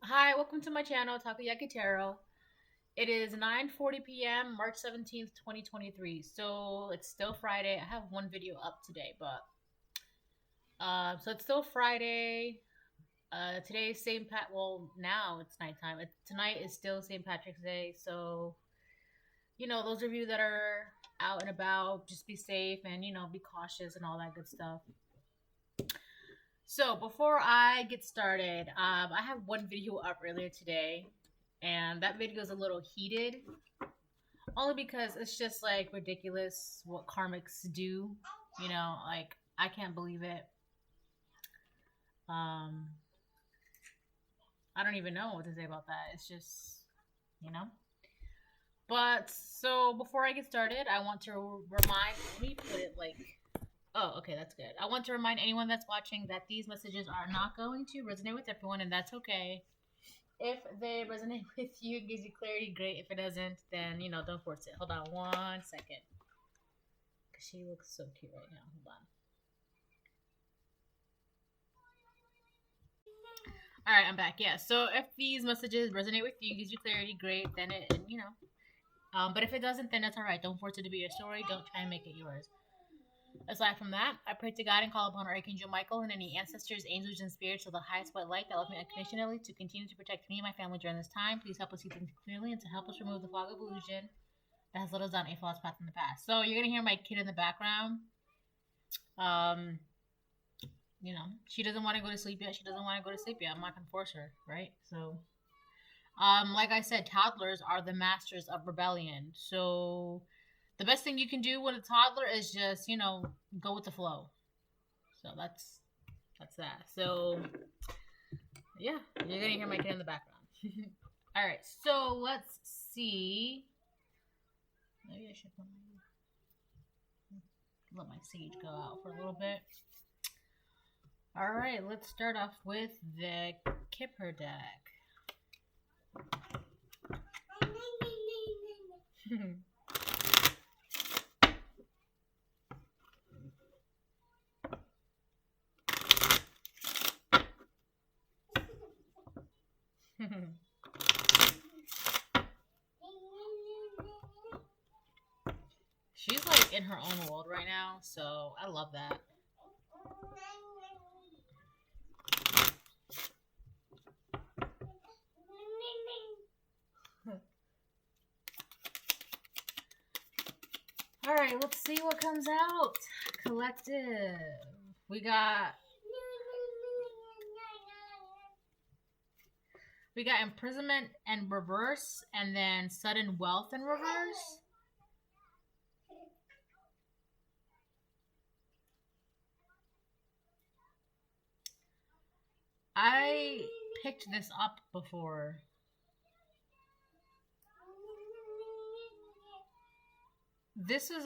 Hi, welcome to my channel, Takoyaki Taro. It is 9:40 p.m., March 17th, 2023. So it's still Friday. I have one video up today, but so it's still Friday. Today's St. Pat. Well, now it's nighttime. Tonight is still St. Patrick's Day. So those of you that are out and about, just be safe and be cautious and all that good stuff. So before I get started, I have one video up earlier today, and that video is a little heated, only because it's just like ridiculous what karmics do. Like I can't believe it. Um, I don't even know what to say about that. It's just, you know. But so before I get started, I want to remind. Let me put it like. Oh, okay, that's good. I want to remind anyone that's watching that these messages are not going to resonate with everyone, and that's okay. If they resonate with you, it gives you clarity, great. If it doesn't, then don't force it. Hold on 1 second. Cause she looks so cute right now. Hold on. Alright, I'm back. Yeah. So if these messages resonate with you, gives you clarity, great, then it. But if it doesn't, then that's alright. Don't force it to be your story. Don't try and make it yours. Aside from that, I pray to God and call upon Archangel Michael and any ancestors, angels, and spirits of the highest white light that love me unconditionally to continue to protect me and my family during this time. Please help us see things clearly and to help us remove the fog of illusion that has led us down a false path in the past. So you're gonna hear my kid in the background. Um, she doesn't want to go to sleep yet. She doesn't want to go to sleep yet. I'm not gonna force her, right? So, like I said, toddlers are the masters of rebellion. So the best thing you can do with a toddler is just go with the flow. So that's that. So yeah, you're gonna hear my kid in the background. All right, so let's see. Maybe I should let my sage go out for a little bit. All right, let's start off with the Kipper deck. She's like in her own world right now, so I love that. All right, let's see what comes out. Collective. We got imprisonment and reverse, and then sudden wealth in reverse. I picked this up before. This is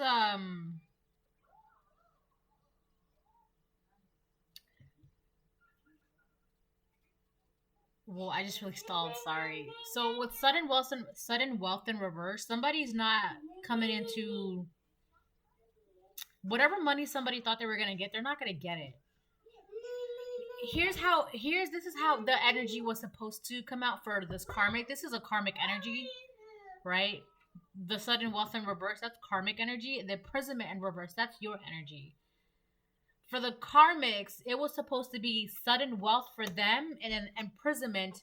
well, I just really stalled, sorry. So with sudden wealth in reverse, somebody's not coming into whatever money somebody thought they were gonna get, they're not gonna get it. This is how the energy was supposed to come out for this karmic. This is a karmic energy, right? The sudden wealth in reverse, that's karmic energy. The imprisonment in reverse, that's your energy. For the karmics, it was supposed to be sudden wealth for them and an imprisonment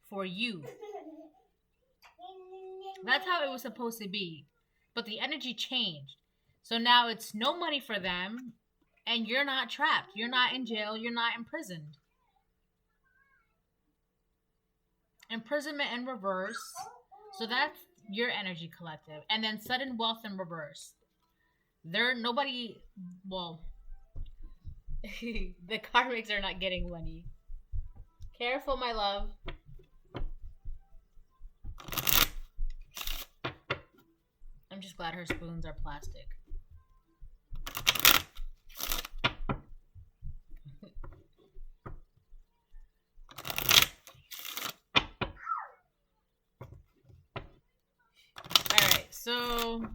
for you. That's how it was supposed to be. But the energy changed. So now it's no money for them, and you're not trapped. You're not in jail. You're not imprisoned. Imprisonment in reverse. So that's your energy collective. And then sudden wealth in reverse. Well, the karmics are not getting money. Careful, my love. I'm just glad her spoons are plastic. Alright, so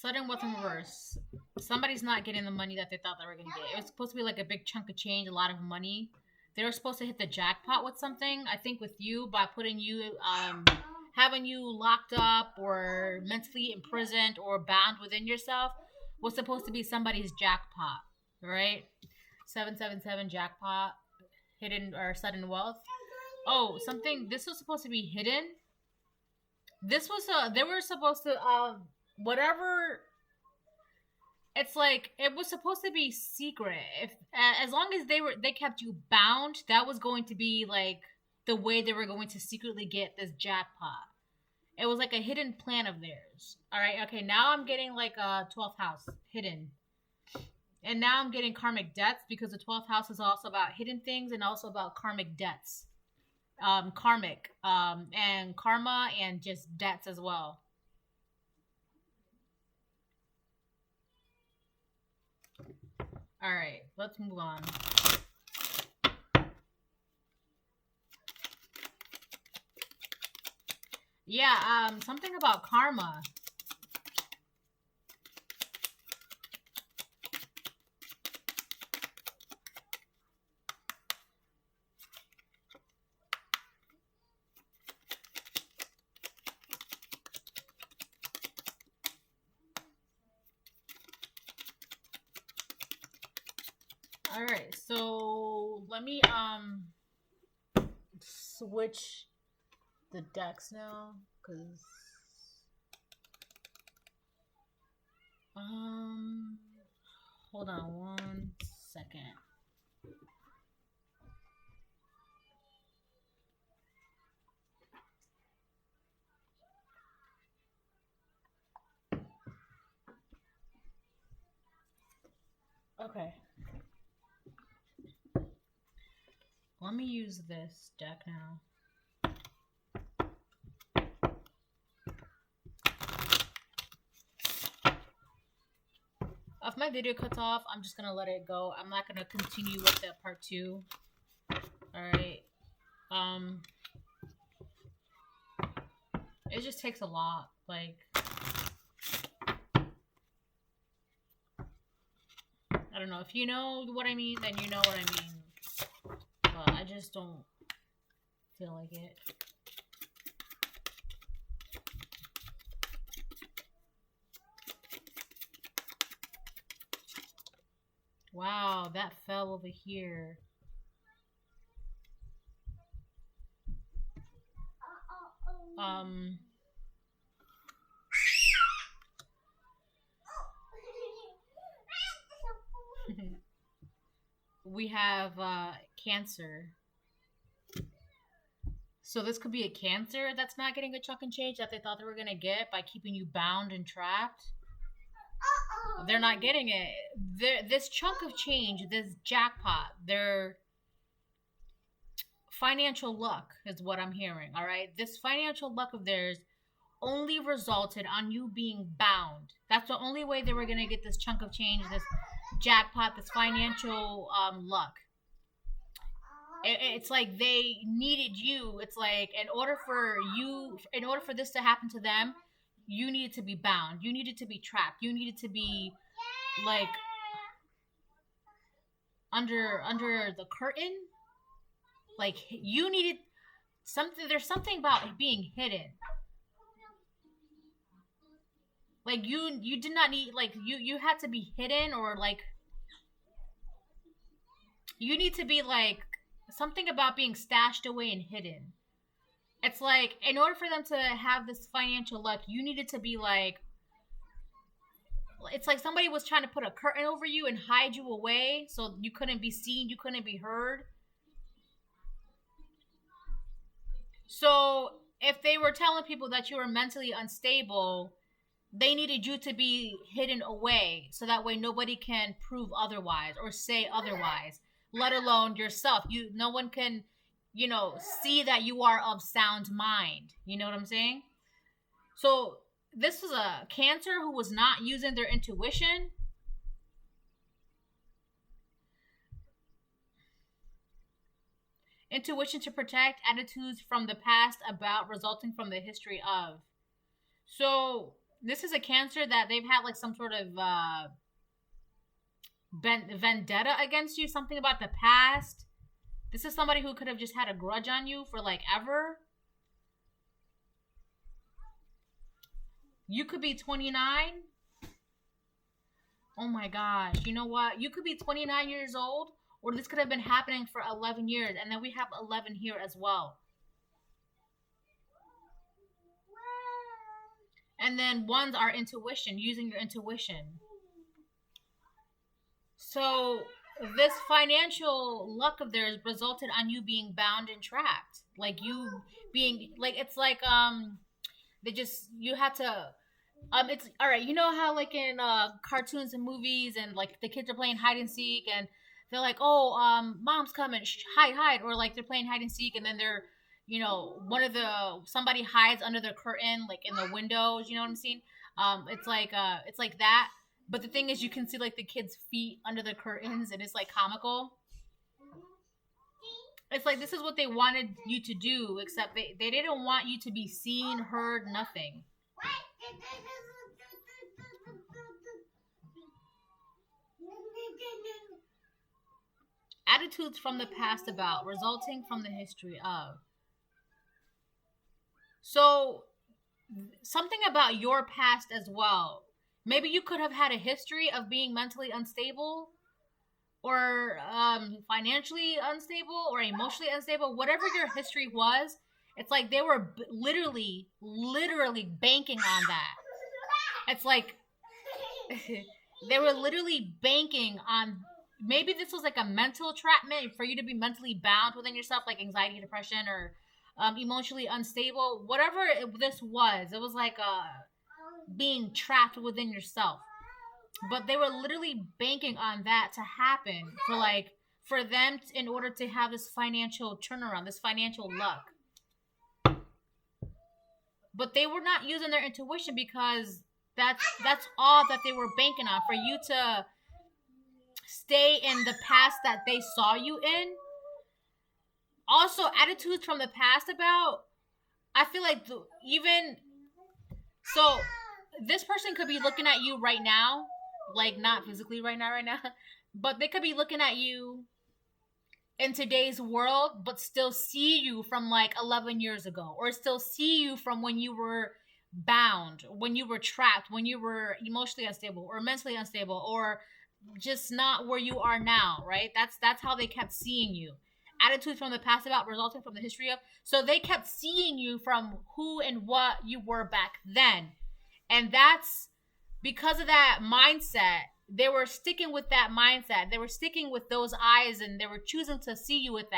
Sudden wealth in reverse. Somebody's not getting the money that they thought they were gonna get. It was supposed to be like a big chunk of change, a lot of money. They were supposed to hit the jackpot with something. I think with you by putting you, having you locked up or mentally imprisoned or bound within yourself was supposed to be somebody's jackpot, right? 777 jackpot, hidden or sudden wealth. Oh, something. This was supposed to be hidden. This was they were supposed to whatever. It's like it was supposed to be secret. If as long as they kept you bound, that was going to be like the way they were going to secretly get this jackpot. It was like a hidden plan of theirs. All right, okay. Now I'm getting like a 12th house hidden, and now I'm getting karmic debts because the 12th house is also about hidden things and also about karmic debts. Karmic, and karma and just debts as well. All right, let's move on. Yeah, something about karma. All right, so let me switch the decks now, cause hold on 1 second. Okay. Let me use this deck now. If my video cuts off, I'm just gonna let it go. I'm not gonna continue with that part 2. Alright. It just takes a lot. Like, I don't know. If you know what I mean, then you know what I mean. But I just don't feel like it. Wow, that fell over here. We have Cancer. So this could be a Cancer that's not getting a chunk and change that they thought they were going to get by keeping you bound and trapped. They're not getting it. This chunk of change, this jackpot, their financial luck is what I'm hearing, all right? This financial luck of theirs only resulted on you being bound. That's the only way they were going to get this chunk of change, this jackpot, this financial luck. It's like they needed you. It's like in order for this to happen to them, you needed to be bound. You needed to be trapped. You needed to be like under the curtain. Like you needed something. There's something about being hidden. Like you did not need, like you had to be hidden, or like you need to be like something about being stashed away and hidden. It's like in order for them to have this financial luck, you needed to be like, it's like somebody was trying to put a curtain over you and hide you away so you couldn't be seen, you couldn't be heard. So if they were telling people that you were mentally unstable, they needed you to be hidden away so that way nobody can prove otherwise or say otherwise, let alone yourself. No one can, see that you are of sound mind. You know what I'm saying? So this was a Cancer who was not using their intuition. Intuition to protect attitudes from the past about resulting from the history of. So This is a Cancer that they've had like some sort of vendetta against you, something about the past. This is somebody who could have just had a grudge on you for like ever. You could be 29. Oh my gosh. You know what? You could be 29 years old, or this could have been happening for 11 years. And then we have 11 here as well. And then one's our intuition, using your intuition. So this financial luck of theirs resulted on you being bound and trapped. Like you being like, it's like they just, you had to it's all right. You know how like in cartoons and movies, and like the kids are playing hide and seek, and they're like, "Oh, mom's coming, hide, hide," or like they're playing hide and seek, and then they're, one of the somebody hides under the curtain, like in the windows. You know what I'm saying? It's like that. But the thing is, you can see like the kids' feet under the curtains, and it's like comical. It's like this is what they wanted you to do, except they didn't want you to be seen, heard, nothing. Attitudes from the past about, resulting from the history of. So, something about your past as well. Maybe you could have had a history of being mentally unstable, or financially unstable, or emotionally unstable. Whatever your history was, it's like they were literally banking on that. It's like they were literally banking on, maybe this was like a mental entrapment for you to be mentally bound within yourself, like anxiety, depression, or emotionally unstable. Whatever this was, it was like being trapped within yourself. But they were literally banking on that to happen for them in order to have this financial turnaround, this financial luck. But they were not using their intuition, because that's all that they were banking on, for you to stay in the past that they saw you in. Also, attitudes from the past about, I feel like even so, this person could be looking at you right now, like not physically right now, but they could be looking at you in today's world, but still see you from like 11 years ago, or still see you from when you were bound, when you were trapped, when you were emotionally unstable or mentally unstable, or just not where you are now, right? That's how they kept seeing you. Attitudes from the past about, resulting from the history of. So they kept seeing you from who and what you were back then. And that's because of that mindset. They were sticking with that mindset. They were sticking with those eyes, and they were choosing to see you with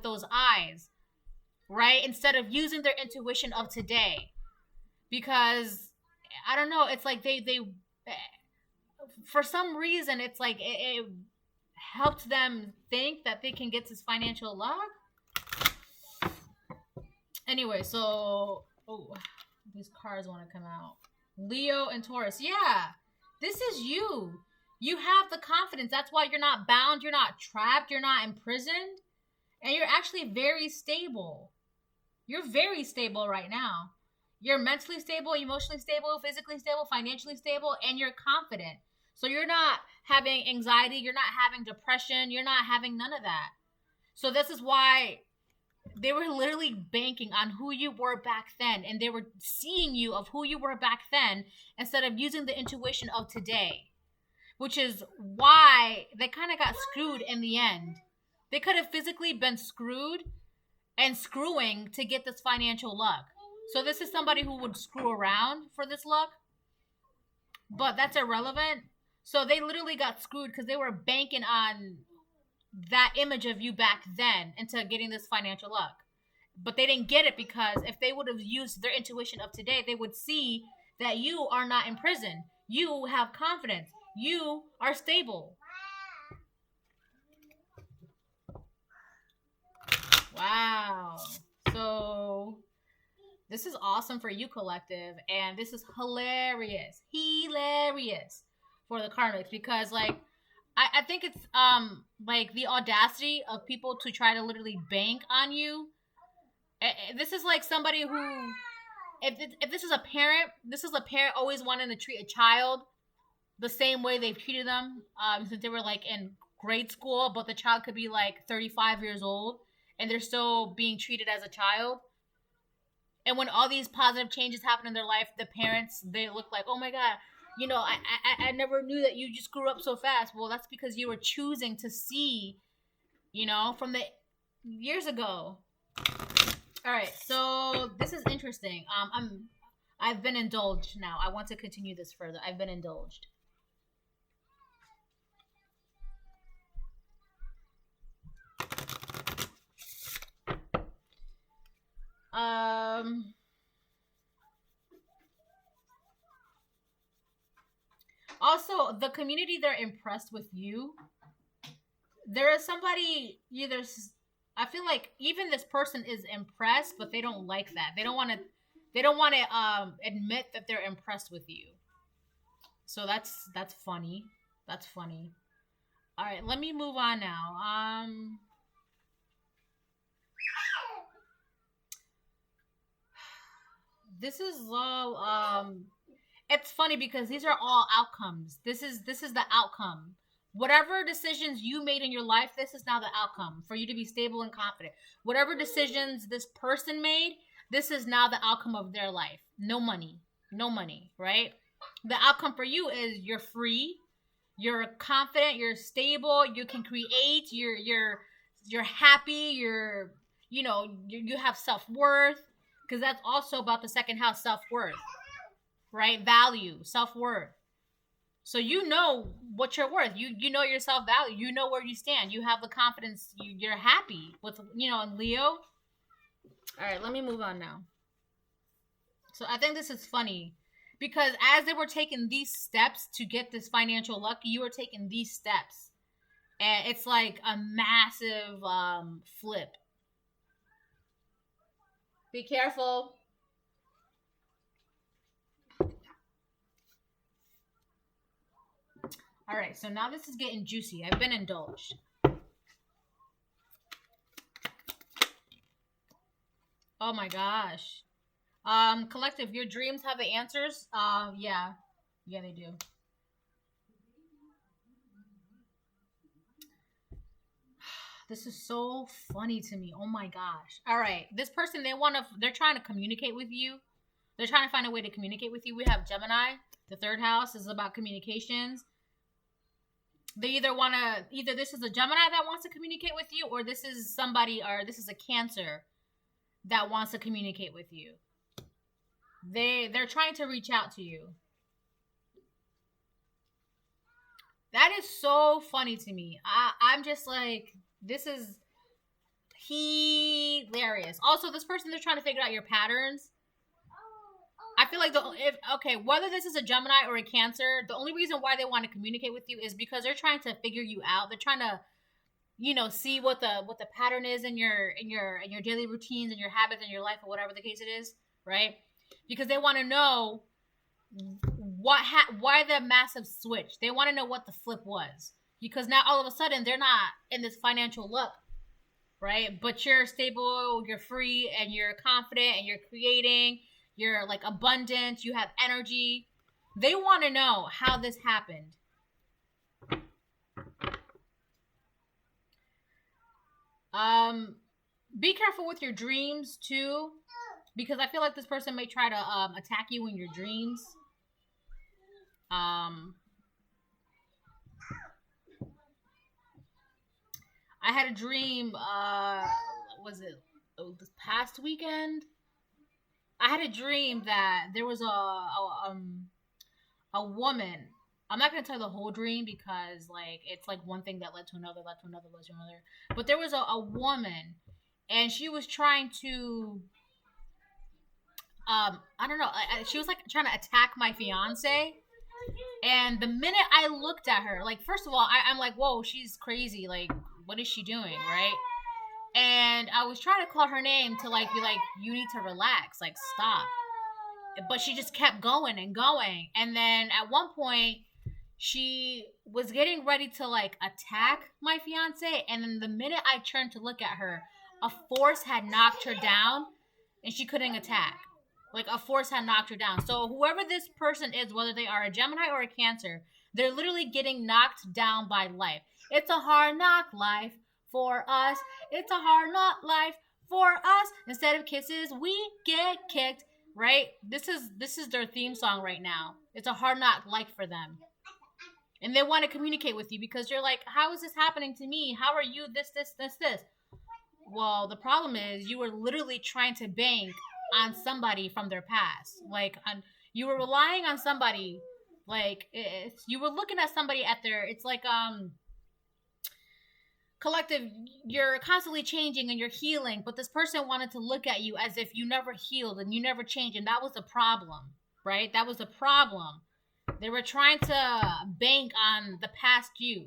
those eyes, right? Instead of using their intuition of today. Because I don't know, it's like they for some reason, it's like it helped them think that they can get this financial luck. Anyway, so these cards want to come out. Leo and Taurus. Yeah, this is you. You have the confidence. That's why you're not bound. You're not trapped. You're not imprisoned. And you're actually very stable. You're very stable right now. You're mentally stable, emotionally stable, physically stable, financially stable, and you're confident. So you're not having anxiety. You're not having depression. You're not having none of that. So this is why they were literally banking on who you were back then, and they were seeing you of who you were back then instead of using the intuition of today, which is why they kind of got screwed in the end. They could have physically been screwed and screwing to get this financial luck. So this is somebody who would screw around for this luck, but that's irrelevant. So they literally got screwed because they were banking on that image of you back then into getting this financial luck. But they didn't get it, because if they would have used their intuition of today, they would see that you are not in prison. You have confidence. You are stable. Wow. So this is awesome for you, collective, and this is hilarious for the karmics, because like I think it's like the audacity of people to try to literally bank on you. This is like somebody who if this is a parent always wanting to treat a child the same way they've treated them since they were like in grade school, but the child could be like 35 years old and they're still being treated as a child. And when all these positive changes happen in their life, the parents, they look like, oh my God, I never knew that you just grew up so fast. Well, that's because you were choosing to see, from the years ago. All right, so this is interesting. I've been indulged now. I want to continue this further. I've been indulged. Also, the community, they're impressed with you. There is somebody either. I feel like even this person is impressed, but they don't like that. They don't want to. They don't want to admit that they're impressed with you. So that's funny. That's funny. All right, let me move on now. This is low. It's funny because these are all outcomes. This is the outcome. Whatever decisions you made in your life, this is now the outcome for you to be stable and confident. Whatever decisions this person made, this is now the outcome of their life. No money, right? The outcome for you is you're free, you're confident, you're stable, you can create, you're happy, you have self-worth, because that's also about the second house, self-worth, right? Value, self-worth. So you know what you're worth. You know your self-value. You know where you stand. You have the confidence. You're happy with, and Leo. All right, let me move on now. So I think this is funny because as they were taking these steps to get this financial luck, you were taking these steps. And it's like a massive flip. Be careful. All right, so now this is getting juicy. I've been indulged. Oh my gosh. Collective, your dreams have the answers? Yeah. Yeah, they do. This is so funny to me. Oh my gosh. All right. This person, they're trying to communicate with you. They're trying to find a way to communicate with you. We have Gemini. The third house is about communications. They either this is a Gemini that wants to communicate with you, or this is this is a Cancer that wants to communicate with you. They're trying to reach out to you. That is so funny to me. I'm just like, this is hilarious. Also, this person, they're trying to figure out your patterns. I feel like whether this is a Gemini or a Cancer, the only reason why they want to communicate with you is because they're trying to figure you out. They're trying to, see what the pattern is in your daily routines and your habits in your life or whatever the case it is, right? Because they want to know why the massive switch. They want to know what the flip was, because now all of a sudden they're not in this financial luck, right? But you're stable, you're free, and you're confident, and you're creating. You're like abundant. You have energy. They want to know how this happened. Be careful with your dreams too, because I feel like this person may try to attack you in your dreams. I had a dream. Was it this past weekend? I had a dream that there was a woman. I'm not gonna tell the whole dream because it's like one thing that led to another, led to another, led to another. But there was a woman, and she was trying to I don't know. She was like trying to attack my fiance. And the minute I looked at her, first of all, I'm like, whoa, she's crazy. Like, what is she doing, right? And I was trying to call her name to be like, you need to relax, stop. But she just kept going and going. And then at one point, she was getting ready to attack my fiance. And then the minute I turned to look at her, a force had knocked her down and she couldn't attack. Like a force had knocked her down. So whoever this person is, whether they are a Gemini or a Cancer, they're literally getting knocked down by life. It's a hard knock life for us. It's a hard knock life for us. Instead of kisses, we get kicked. Right? This is their theme song right now. It's a hard knock life for them. And they want to communicate with you because you're like, how is this happening to me? How are you this? Well, the problem is you were literally trying to bank on somebody from their past. You were relying on somebody. You were looking at somebody at their, it's like, collective, you're constantly changing and you're healing, but this person wanted to look at you as if you never healed and you never changed, and that was the problem, right? That was the problem. They were trying to bank on the past you.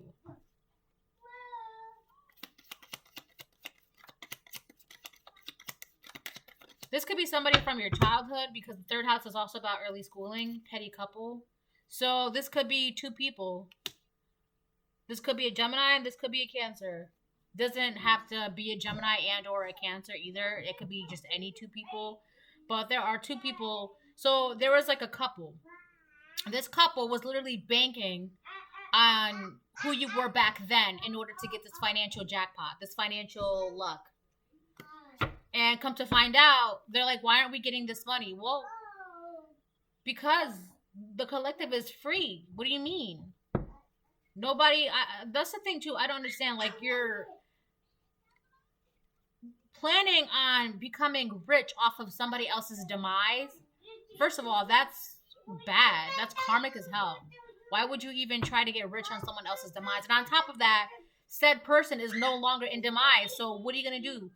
This could be somebody from your childhood because the third house is also about early schooling, petty couple. So this could be two people. This could be a Gemini and this could be a Cancer. Doesn't have to be a Gemini and or a Cancer either. It could be just any two people. But there are two people. So there was like a couple. This couple was literally banking on who you were back then in order to get this financial jackpot, this financial luck. And come to find out, they're like, why aren't we getting this money? Well, because the collective is free. What do you mean? Nobody, that's the thing too. I don't understand. Like, you're planning on becoming rich off of somebody else's demise. First of all, that's bad. That's karmic as hell. Why would you even try to get rich on someone else's demise? And on top of that, said person is no longer in demise. So what are you going to do?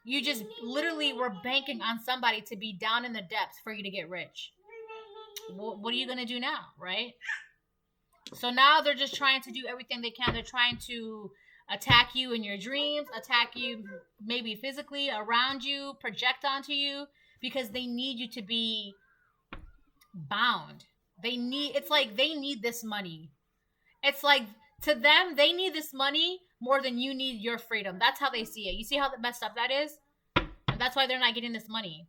You just literally were banking on somebody to be down in the depths for you to get rich. What are you going to do now, right? So now they're just trying to do everything they can. They're trying to attack you in your dreams, attack you maybe physically around you, project onto you, because they need you to be bound. It's like they need this money. It's like, to them, they need this money more than you need your freedom. That's how they see it. You see how messed up that is? And that's why they're not getting this money.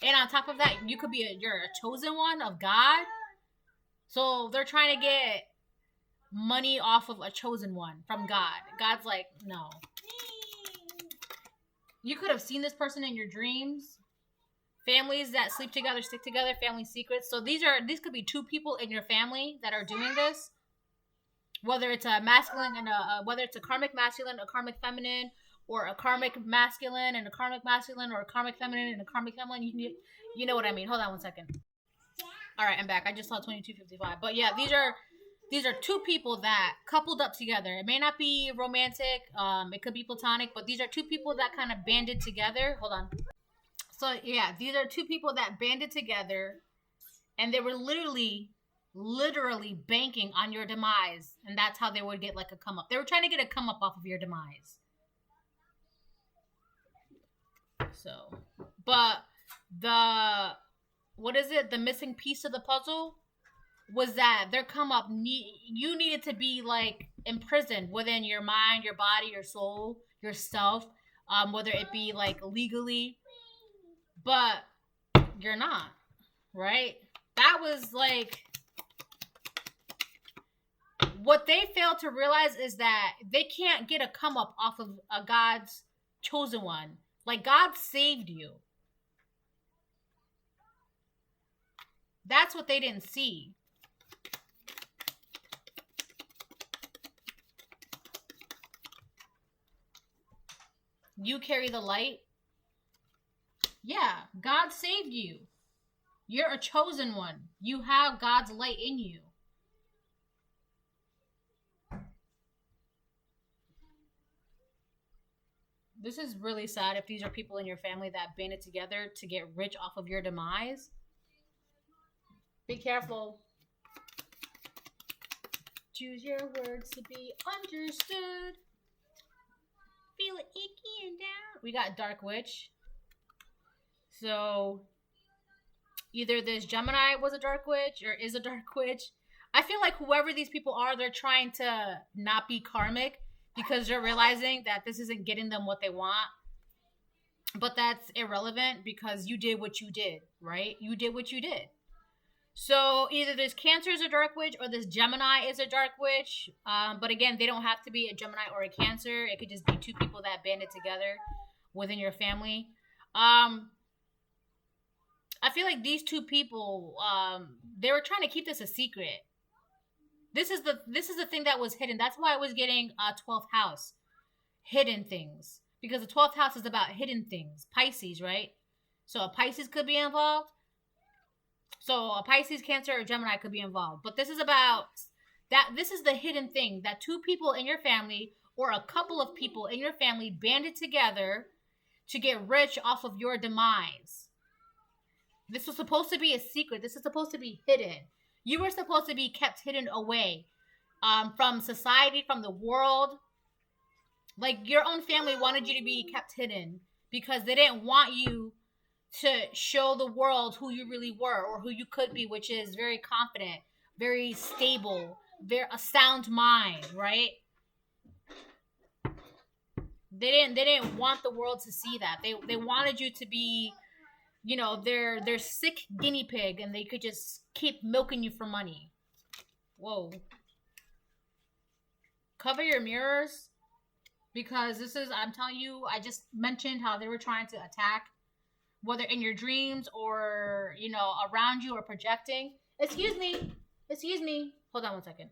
And on top of that, you're a chosen one of God. So they're trying to get money off of a chosen one from God. God's like, no. You could have seen this person in your dreams. Families that sleep together, stick together, family secrets. So these could be two people in your family that are doing this. Whether it's a masculine and whether it's a karmic masculine, a karmic feminine, or a karmic masculine and a karmic masculine, or a karmic feminine and a karmic feminine. You know what I mean. Hold on one second. All right, I'm back. I just saw 2255. But yeah, these are two people that coupled up together. It may not be romantic. It could be platonic, but these are two people that kind of banded together. Hold on. So yeah, these are two people that banded together, and they were literally banking on your demise, and that's how they would get like a come up. They were trying to get a come up off of your demise. So, but the missing piece of the puzzle was that their come up, you needed to be like imprisoned within your mind, your body, your soul, yourself, whether it be like legally, but you're not, right? That was like, what they failed to realize is that they can't get a come up off of a God's chosen one. Like, God saved you. That's what they didn't see. You carry the light. Yeah, God saved you. You're a chosen one. You have God's light in you. This is really sad if these are people in your family that banded together to get rich off of your demise. Be careful. Choose your words to be understood. Feel it icky and down. We got Dark Witch. So either this Gemini was a Dark Witch or is a Dark Witch. I feel like whoever these people are, they're trying to not be karmic, because they're realizing that this isn't getting them what they want. But that's irrelevant because you did what you did, right? You did what you did. So either this Cancer is a dark witch or this Gemini is a dark witch. But again, they don't have to be a Gemini or a Cancer. It could just be two people that banded together within your family. I feel like these two people, they were trying to keep this a secret. This is the thing that was hidden. That's why I was getting 12th house, hidden things, because the 12th house is about hidden things. Pisces, right? So a Pisces could be involved. So a Pisces, Cancer, or Gemini could be involved. But this is about that. This is the hidden thing that two people in your family or a couple of people in your family banded together to get rich off of your demise. This was supposed to be a secret. This is supposed to be hidden. You were supposed to be kept hidden away from society, from the world. Like, your own family wanted you to be kept hidden because they didn't want you to show the world who you really were or who you could be, which is very confident, very stable, a sound mind, right? They didn't want the world to see that. They wanted you to be, you know, their sick guinea pig, and they could just keep milking you for money. Whoa. Cover your mirrors, because this is, I'm telling you, I just mentioned how they were trying to attack, whether in your dreams or, you know, around you or projecting. Excuse me. Hold on one second.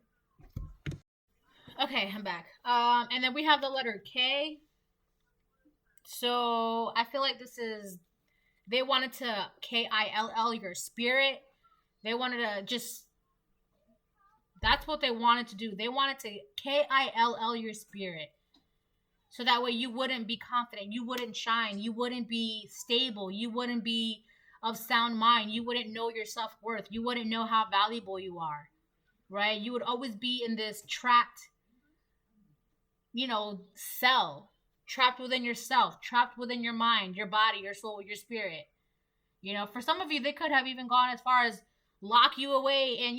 Okay, I'm back. And then we have the letter K. So I feel like this is, they wanted to KILL your spirit. They wanted to just, that's what they wanted to do. They wanted to KILL your spirit. So that way you wouldn't be confident. You wouldn't shine. You wouldn't be stable. You wouldn't be of sound mind. You wouldn't know your self-worth. You wouldn't know how valuable you are. Right? You would always be in this trapped, you know, cell. Trapped within yourself. Trapped within your mind, your body, your soul, your spirit. You know, for some of you, they could have even gone as far as lock you away in,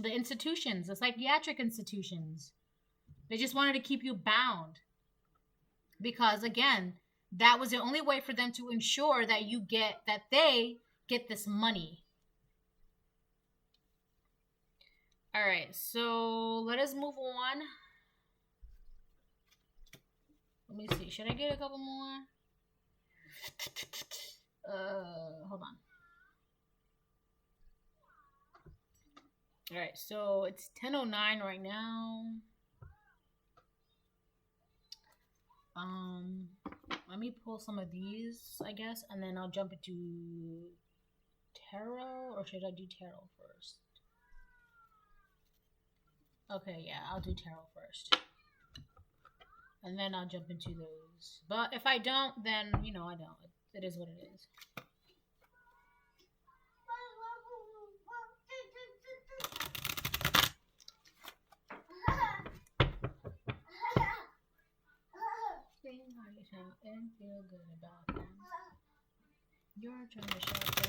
the institutions, the psychiatric institutions. They just wanted to keep you bound. Because again, that was the only way for them to ensure that they get this money. All right, so let us move on. Let me see. Should I get a couple more? Hold on. All right, so it's 10:09 right now. Let me pull some of these, I guess, and then I'll jump into tarot, or should I do tarot first? Okay, yeah, I'll do tarot first. And then I'll jump into those. But if I don't, then, I don't. It is what it is. And feel good about them. You're trying to shout them.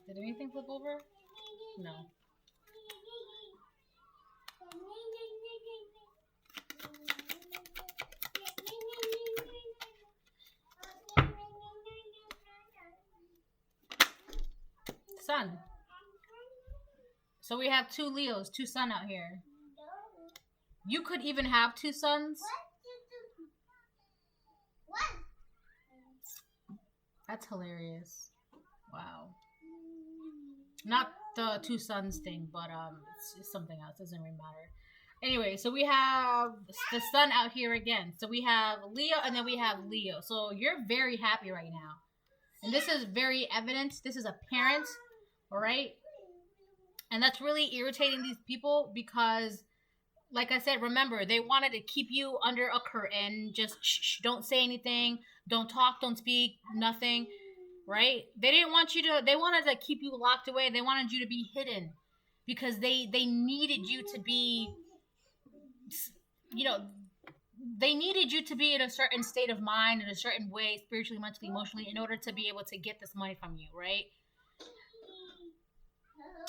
Did anything flip over? No. Sun. So we have two Leos, two sun out here. You could even have two suns. That's hilarious. Wow. Not the two suns thing, but it's something else. Doesn't really matter. Anyway, so we have the sun out here again. So we have Leo, and then we have Leo. So you're very happy right now. And this is very evident. This is apparent. All right? And that's really irritating these people because, like I said, remember, they wanted to keep you under a curtain. Just shh, don't say anything. Don't talk, don't speak, nothing. Right? They didn't want you to, they wanted to keep you locked away. They wanted you to be hidden because they needed you to be, you know, they needed you to be in a certain state of mind, in a certain way, spiritually, mentally, emotionally, in order to be able to get this money from you, right?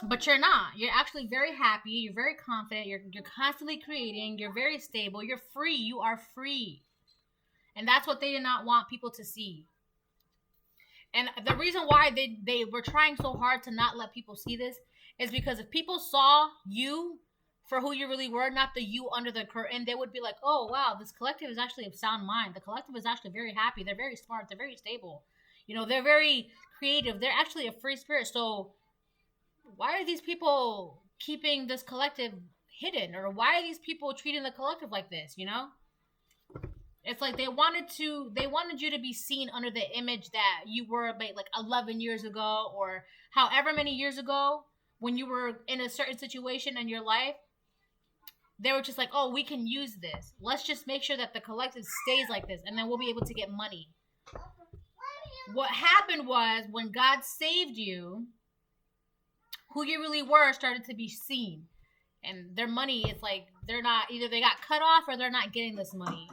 But you're not. You're actually very happy. You're very confident. You're constantly creating. You're very stable. You're free. You are free. And that's what they did not want people to see. And the reason why they were trying so hard to not let people see this is because if people saw you for who you really were, not the you under the curtain, they would be like, oh, wow, this collective is actually of sound mind. The collective is actually very happy. They're very smart. They're very stable. You know, they're very creative. They're actually a free spirit. So why are these people keeping this collective hidden? Or why are these people treating the collective like this, you know? It's like they wanted you to be seen under the image that you were like 11 years ago or however many years ago when you were in a certain situation in your life. They were just like, oh, we can use this. Let's just make sure that the collective stays like this, and then we'll be able to get money. What happened was when God saved you, who you really were started to be seen. And their money is like, they're not, either they got cut off or they're not getting this money.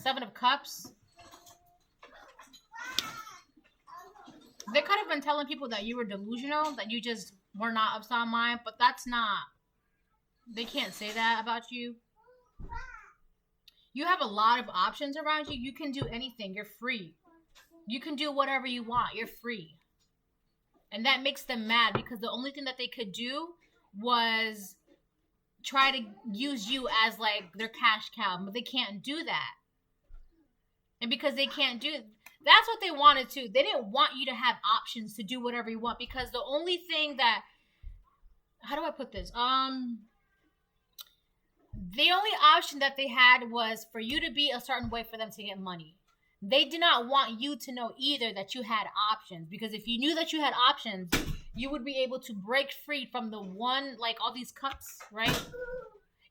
Seven of Cups. They could have been telling people that you were delusional, that you just were not of sound mind, but that's not. They can't say that about you. You have a lot of options around you. You can do anything. You're free. You can do whatever you want. You're free. And that makes them mad because the only thing that they could do was try to use you as like their cash cow, but they can't do that. And because they can't do it, that's what they wanted to. They didn't want you to have options to do whatever you want because the only thing that, how do I put this? The only option that they had was for you to be a certain way for them to get money. They did not want you to know either that you had options, because if you knew that you had options, you would be able to break free from the one, like all these cups, right?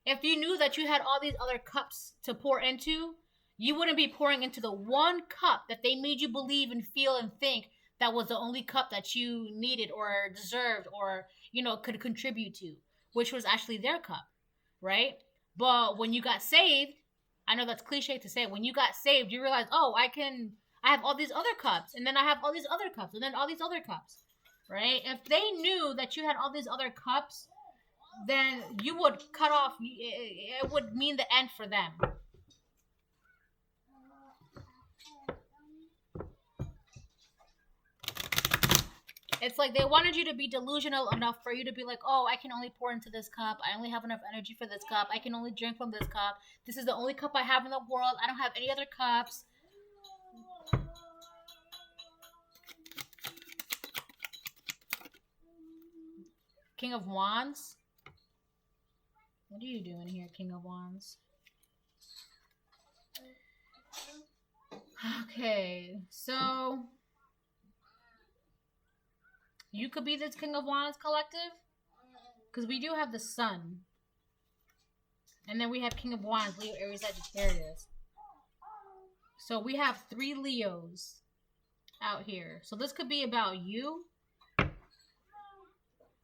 If you knew that you had all these other cups to pour into, you wouldn't be pouring into the one cup that they made you believe and feel and think that was the only cup that you needed or deserved or, you know, could contribute to, which was actually their cup, right? But when you got saved, I know that's cliche to say, when you got saved, you realize, oh, I have all these other cups, and then I have all these other cups, and then all these other cups, right? If they knew that you had all these other cups, then you would cut off, it would mean the end for them. It's like they wanted you to be delusional enough for you to be like, oh, I can only pour into this cup. I only have enough energy for this cup. I can only drink from this cup. This is the only cup I have in the world. I don't have any other cups. King of Wands. What are you doing here, King of Wands? Okay, so you could be this King of Wands collective, because we do have the Sun. And then we have King of Wands, Leo, Aries, Sagittarius. So we have 3 Leos out here. So this could be about you.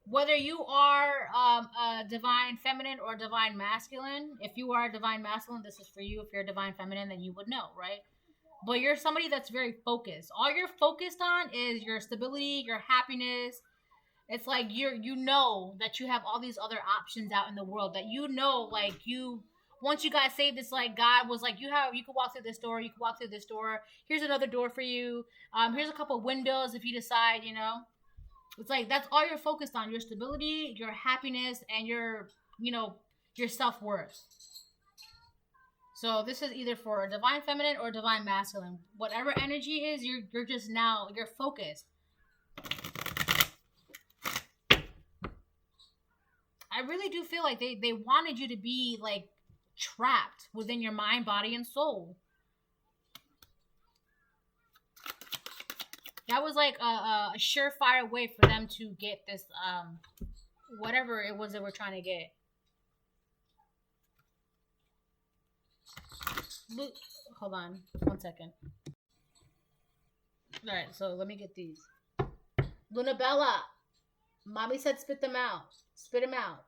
Whether you are a divine feminine or divine masculine. If you are a divine masculine, this is for you. If you're a divine feminine, then you would know, right? But you're somebody that's very focused. All you're focused on is your stability, your happiness. It's like you know that you have all these other options out in the world. That you know, like once you got saved, it's like God was like, you could walk through this door, you could walk through this door. Here's another door for you. Here's a couple of windows if you decide, you know. It's like that's all you're focused on: your stability, your happiness, and your self-worth. So this is either for a divine feminine or divine masculine. Whatever energy is, you're just now, you're focused. I really do feel like they wanted you to be like trapped within your mind, body, and soul. That was like a surefire way for them to get this, whatever it was they were trying to get. Hold on. 1 second. Alright, so let me get these. Luna Bella! Mommy said spit them out. Spit them out.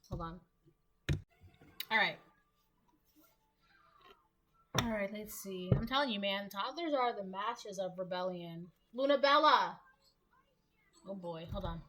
Hold on. Alright. Alright, let's see. I'm telling you, man, toddlers are the masters of rebellion. Luna Bella! Oh boy, hold on.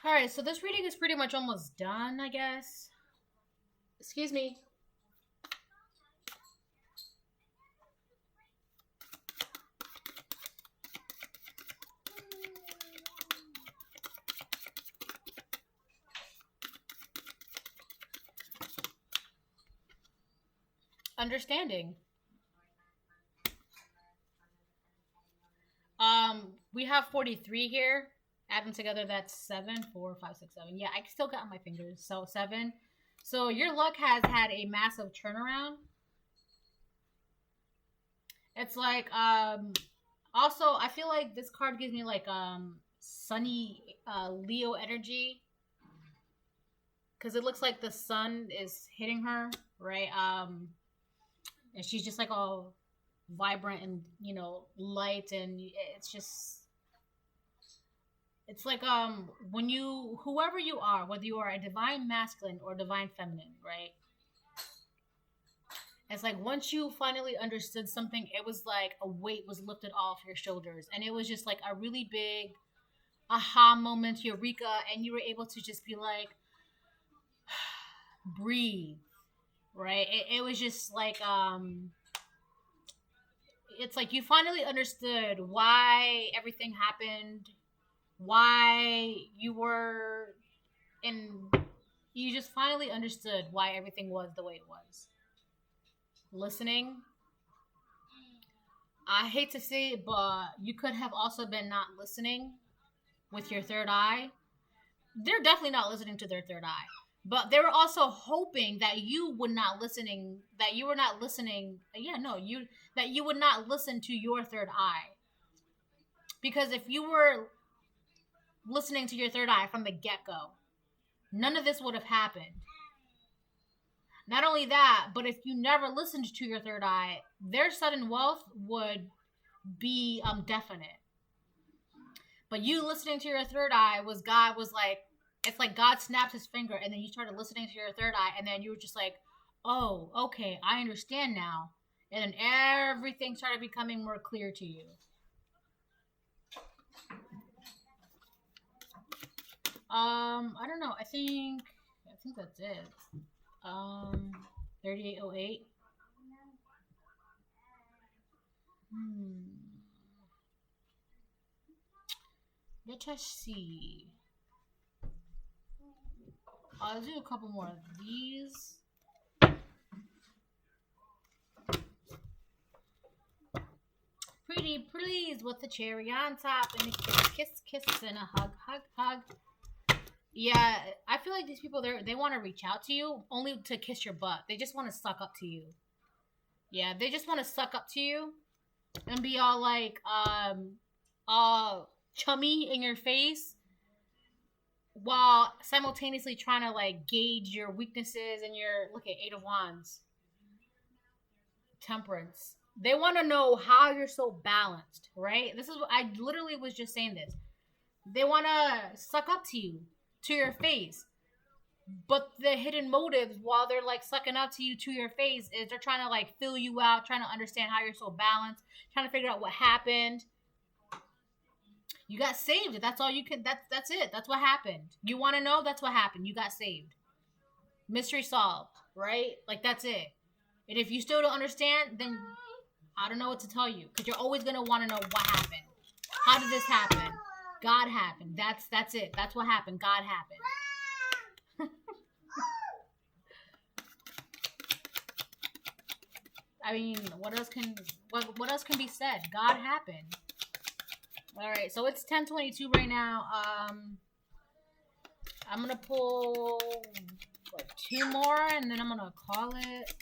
Alright, so this reading is pretty much almost done, I guess. Excuse me. Understanding. We have 43 here. Add them together, that's 7, 4, 5, 6, 7. Yeah, I still got my fingers. So 7. So your luck has had a massive turnaround. It's like, also, I feel like this card gives me like, sunny, Leo energy. Because it looks like the sun is hitting her, right? And she's just like all vibrant and, you know, light, and it's just, it's like when you, whoever you are, whether you are a divine masculine or divine feminine, right? It's like once you finally understood something, it was like a weight was lifted off your shoulders, and it was just like a really big aha moment, eureka, and you were able to just be like, breathe, right? It was just like it's like you finally understood why everything happened, why you were in, you just finally understood why everything was the way it was. Listening. I hate to say it, but you could have also been not listening with your third eye. They're definitely not listening to their third eye. But they were also hoping that you would not listening, that you were not listening. Yeah, no, that you would not listen to your third eye. Because if you were listening to your third eye from the get-go, none of this would have happened. Not only that, but if you never listened to your third eye, their sudden wealth would be definite. But you listening to your third eye was God was like, it's like God snapped his finger, and then you started listening to your third eye, and then you were just like, oh, okay, I understand now. And then everything started becoming more clear to you. I don't know. I think that's it. 3808. Let us see. I'll do a couple more of these. Pretty please with the cherry on top and a kiss and a hug. Yeah, I feel like these people, they want to reach out to you only to kiss your butt. They just want to suck up to you. Yeah, they just want to suck up to you and be all like, all chummy in your face, while simultaneously trying to like gauge your weaknesses and your, look at 8 of Wands, Temperance. They want to know how you're so balanced, right? This is what I literally was just saying this. They want to suck up to you, to your face, but the hidden motives while they're like sucking up to you to your face is they're trying to like fill you out, trying to understand how you're so balanced, trying to figure out what happened. You got saved. That's all you can. That's it. That's what happened. You want to know? That's what happened. You got saved. Mystery solved, right? Like that's it. And if you still don't understand, then I don't know what to tell you, because you're always gonna want to know what happened. How did this happen? God happened. That's it. That's what happened. God happened. I mean, what else can be said? God happened. All right, so it's 10:22 right now. I'm gonna pull what, 2 more, and then I'm gonna call it.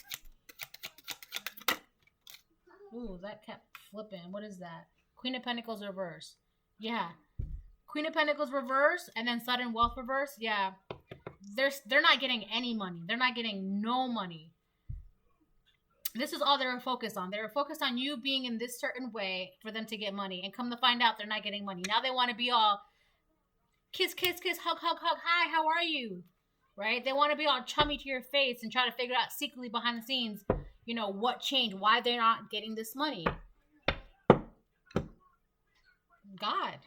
Ooh, that kept flipping. What is that? Queen of Pentacles reverse. Yeah. Queen of Pentacles reverse, and then sudden wealth reverse. Yeah. They're not getting any money. They're not getting no money. This is all they were focused on. They were focused on you being in this certain way for them to get money. And come to find out, they're not getting money. Now they want to be all kiss, kiss, kiss, hug, hug, hug. Hi, how are you? Right? They want to be all chummy to your face and try to figure out secretly behind the scenes, you know, what changed, why they're not getting this money. God.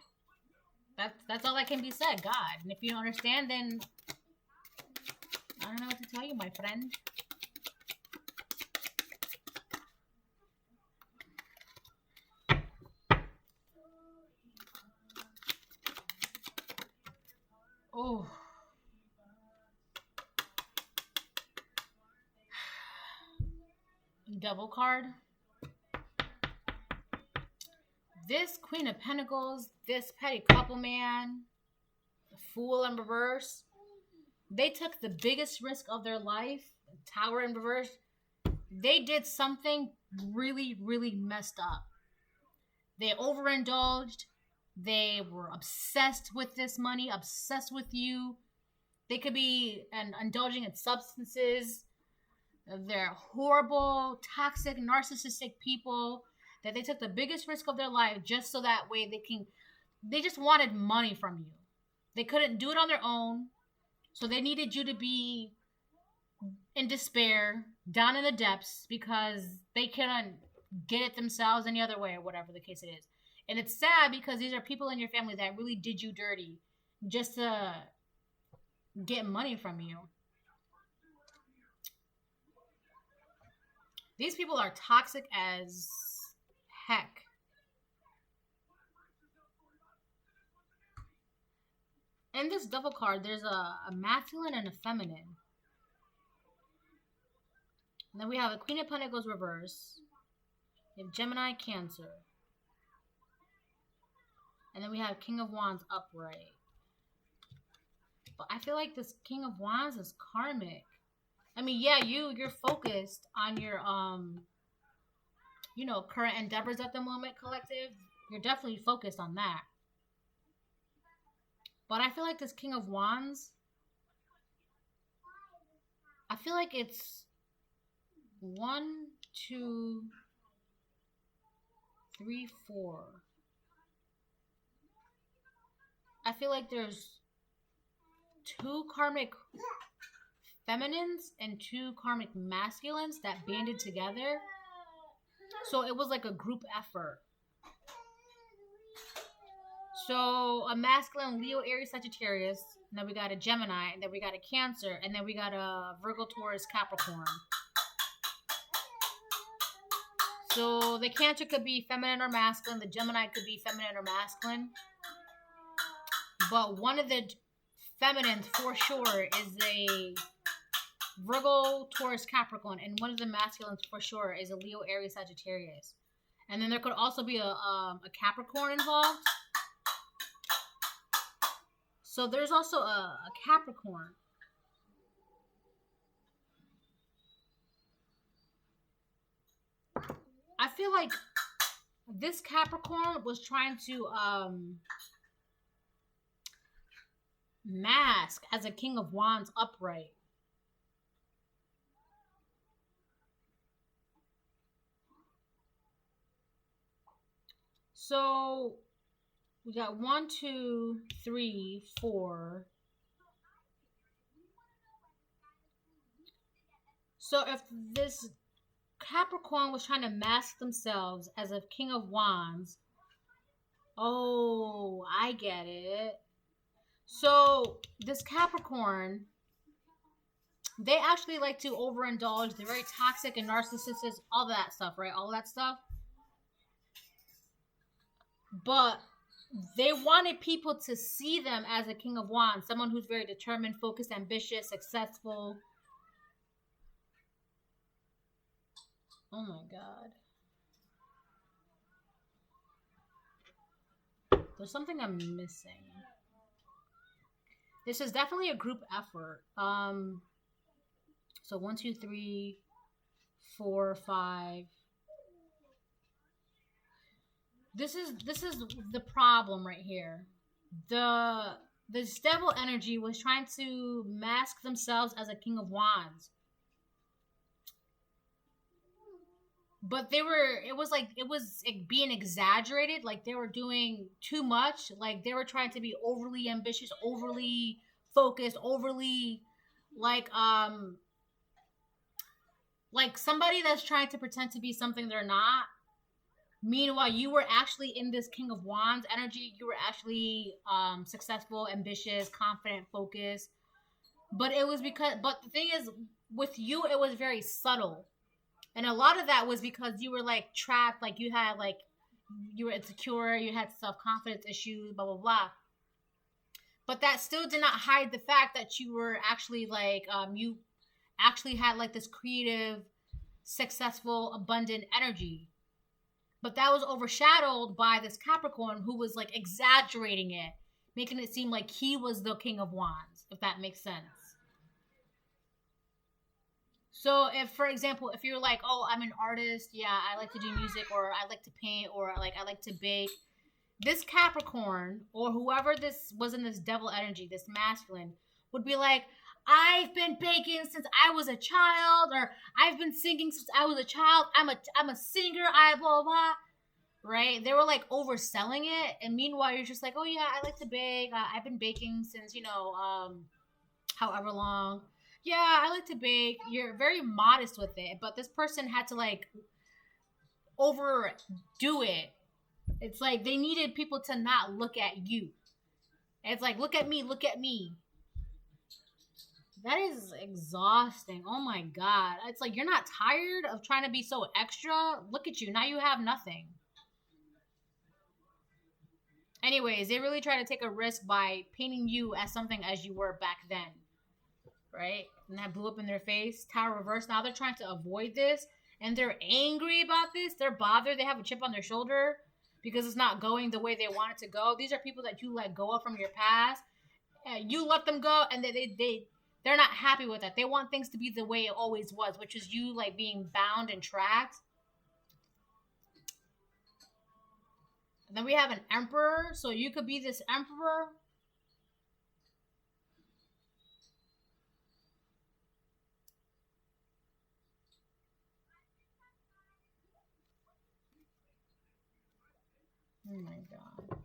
That's all that can be said. God. And if you don't understand, then I don't know what to tell you, my friend. Oh. Devil card. This Queen of Pentacles, this petty couple man, the Fool in reverse, they took the biggest risk of their life. Tower in reverse. They did something really, really messed up. They overindulged. They were obsessed with this money, obsessed with you. They could be indulging in substances. They're horrible, toxic, narcissistic people that they took the biggest risk of their life just so that way they just wanted money from you. They couldn't do it on their own. So they needed you to be in despair, down in the depths, because they couldn't get it themselves any other way or whatever the case it is. And it's sad because these are people in your family that really did you dirty just to get money from you. These people are toxic as heck. In this Devil card, there's a masculine and a feminine. And then we have a Queen of Pentacles reverse. We have Gemini, Cancer. And then we have King of Wands upright. But I feel like this King of Wands is karmic. I mean, yeah, you're focused on your, you know, current endeavors at the moment, collective. You're definitely focused on that. But I feel like this King of Wands, I feel like it's 1, 2, 3, 4. I feel like there's 2 karmic feminines and 2 karmic masculines that banded together. So it was like a group effort. So a masculine, Leo, Aries, Sagittarius. And then we got a Gemini. And then we got a Cancer. And then we got a Virgo, Taurus, Capricorn. So the Cancer could be feminine or masculine. The Gemini could be feminine or masculine. But one of the feminines for sure is a Virgo, Taurus, Capricorn. And one of the masculines for sure is a Leo, Aries, Sagittarius. And then there could also be a Capricorn involved. So there's also a Capricorn. I feel like this Capricorn was trying to mask as a King of Wands upright. So we got 1, 2, 3, 4. So if this Capricorn was trying to mask themselves as a King of Wands, oh, I get it. So this Capricorn, they actually like to overindulge. They're very toxic and narcissistic, all that stuff, right? All that stuff. But they wanted people to see them as a King of Wands, someone who's very determined, focused, ambitious, successful. Oh my God. There's something I'm missing. This is definitely a group effort. So one, two, three, four, five. This is the problem right here. The this devil energy was trying to mask themselves as a king of wands, but it was being exaggerated. Like they were doing too much. Like they were trying to be overly ambitious, overly focused, overly like um like somebody that's trying to pretend to be something they're not. Meanwhile, you were actually in this King of Wands energy. You were actually successful, ambitious, confident, focused. But the thing is, with you, it was very subtle. And a lot of that was because you were like trapped, like you were insecure, you had self confidence issues, blah, blah, blah. But that still did not hide the fact that you were actually you actually had like this creative, successful, abundant energy. But that was overshadowed by this Capricorn who was like exaggerating it, making it seem like he was the King of Wands, if that makes sense. So, if, for example, if you're like, oh, I'm an artist, yeah, I like to do music, or I like to paint, or like I like to bake, this Capricorn, or whoever this was in this devil energy, this masculine, would be like, I've been baking since I was a child, or I've been singing since I was a child. I'm a singer. I blah blah blah. Right? They were like overselling it, and meanwhile, you're just like, oh yeah, I like to bake. I've been baking since however long. Yeah, I like to bake. You're very modest with it, but this person had to like overdo it. It's like they needed people to not look at you. It's like, look at me, look at me. That is exhausting. Oh my god. It's like you're not tired of trying to be so extra. Look at you. Now you have nothing. Anyways, they really try to take a risk by painting you as something as you were back then. Right? And that blew up in their face. Tower reverse. Now they're trying to avoid this. And they're angry about this. They're bothered. They have a chip on their shoulder because it's not going the way they want it to go. These are people that you let go of from your past. You let them go, and they're not happy with that. They want things to be the way it always was, which is you like being bound and tracked. And then we have an emperor, so you could be this emperor. Oh my god.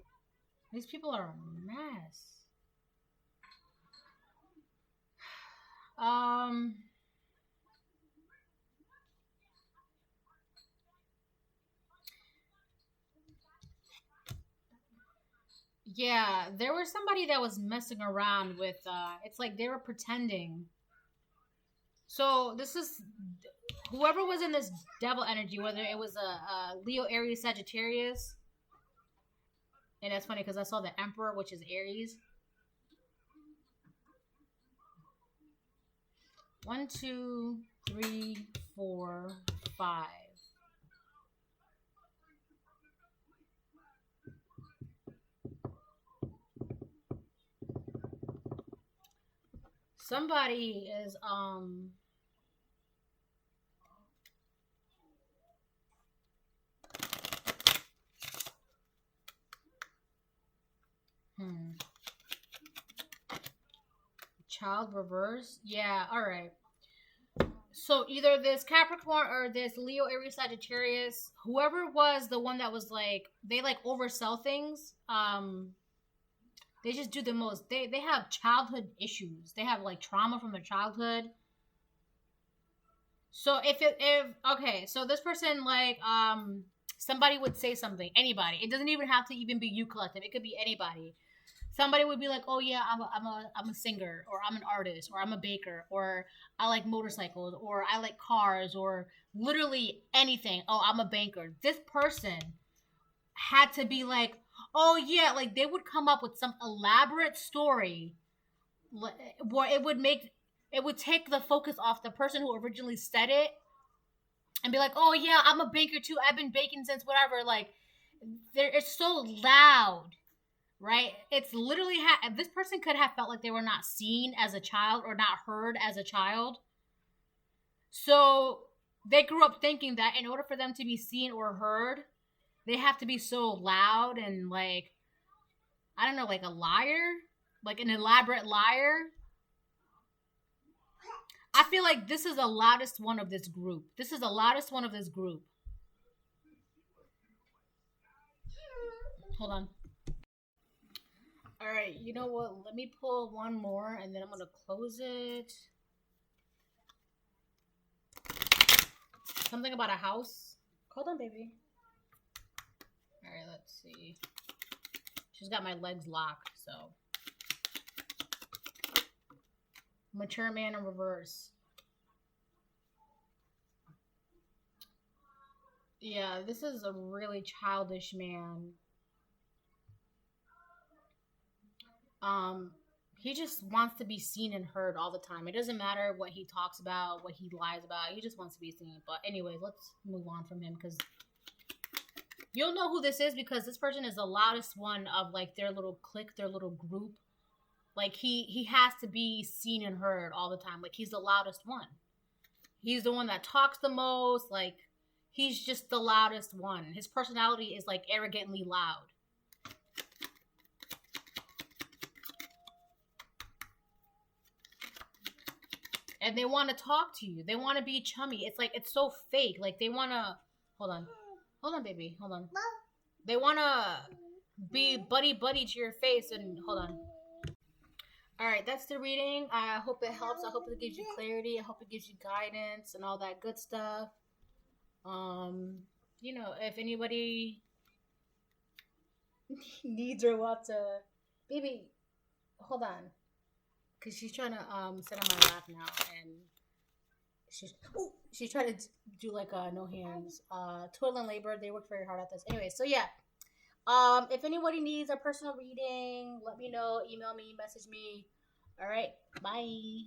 These people are a mess. Um yeah, there was somebody that was messing around with it's like they were pretending. So this is whoever was in this devil energy, whether it was a Leo, Aries, Sagittarius. And that's funny because I saw the Emperor, which is Aries. One, two, three, four, five. Somebody is child reverse. Yeah, all right. So either this Capricorn or this Leo, Aries, Sagittarius, whoever was the one that was like they like oversell things. They just do the most. They have childhood issues. They have like trauma from their childhood. So if okay, so this person like somebody would say something, anybody. It doesn't even have to even be you collective. It could be anybody. Somebody would be like, "Oh yeah, I'm a singer, or I'm an artist, or I'm a baker, or I like motorcycles, or I like cars, or literally anything. Oh, I'm a banker." This person had to be like, "Oh yeah," like they would come up with some elaborate story where it would take the focus off the person who originally said it and be like, "Oh yeah, I'm a baker too. I've been baking since whatever." Like, it's so loud. right? It's literally this person could have felt like they were not seen as a child or not heard as a child. So they grew up thinking that in order for them to be seen or heard, they have to be so loud and like, I don't know, like a liar, like an elaborate liar. I feel like this is the loudest one of this group. This is the loudest one of this group. Hold on. All right, you know what? Let me pull one more and then I'm going to close it. Something about a house. Hold on, baby. All right, let's see. She's got my legs locked, so. Mature man in reverse. Yeah, this is a really childish man. He just wants to be seen and heard all the time. It doesn't matter what he talks about, what he lies about. He just wants to be seen. But anyways, let's move on from him because you'll know who this is because this person is the loudest one of like their little clique, their little group. Like he has to be seen and heard all the time. Like he's the loudest one. He's the one that talks the most. Like he's just the loudest one. His personality is like arrogantly loud. And they want to talk to you. They want to be chummy. It's like, it's so fake. Like, they want to... Hold on. Hold on, baby. Hold on. They want to be buddy-buddy to your face. And hold on. Alright, that's the reading. I hope it helps. I hope it gives you clarity. I hope it gives you guidance and all that good stuff. You know, if anybody needs or wants to... Baby, hold on. Because she's trying to sit on my lap now, and she's trying to do like no hands. Toil and labor, they work very hard at this. Anyway, so yeah. If anybody needs a personal reading, let me know. Email me, message me. All right, bye.